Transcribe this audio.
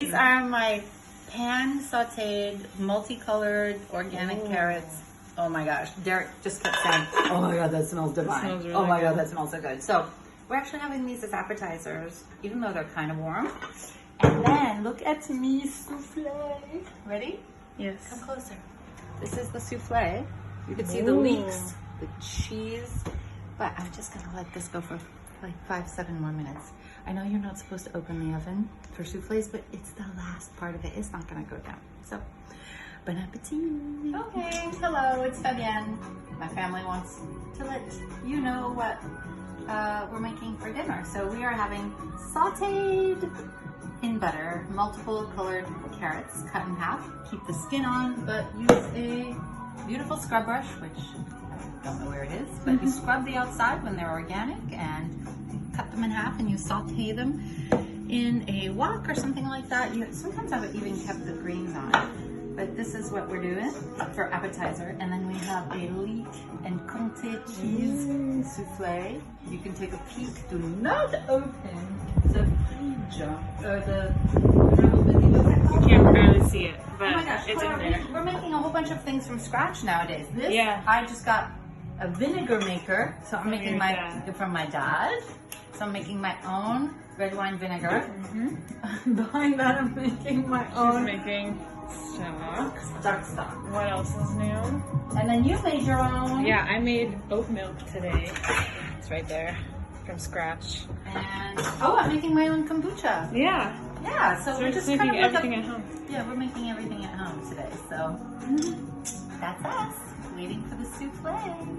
These are my pan sauteed, multicolored, organic carrots. Oh my gosh, Derek just kept saying, oh my God, that smells divine. Smells really oh my God, good. that smells so good. So we're actually having these as appetizers, even though they're kind of warm. And then look at me, souffle. Ready? Yes. Come closer. This is the souffle. You can see the Ooh. leeks, the cheese, but I'm just gonna let this go for like 5-7 more minutes. I know you're not supposed to open the oven for souffles, but it's the last part of it. It's not gonna go down. So, bon appetit. Okay, hello, it's Fabienne. My family wants to let you know what we're making for dinner. So we are having sauteed in butter, multiple colored carrots cut in half. Keep the skin on, but use a beautiful scrub brush, which I don't know where it is, but you scrub the outside when they're organic and cut them in half and you saute them in a wok or something like that. Sometimes I've even kept the greens on, but this is what we're doing for appetizer. And then we have a leek and comté cheese souffle. You can take a peek. Do not open the fridge or the. You can't barely see it, but Oh my gosh, it's in Clara, there. we're making a whole bunch of things from scratch nowadays. This, Yeah. I just got a vinegar maker, so I'm From making your my dad. from my dad. So I'm making my own red wine vinegar. Behind that, I'm making my She's own making stock. stock. What else is new? And then you made your own. Yeah, I made oat milk today. It's right there, from scratch. And I'm making my own kombucha. Yeah. Yeah, so So we're we're just just kind making of like everything at home. yeah, we're making everything at home today. So that's us waiting for the souffle.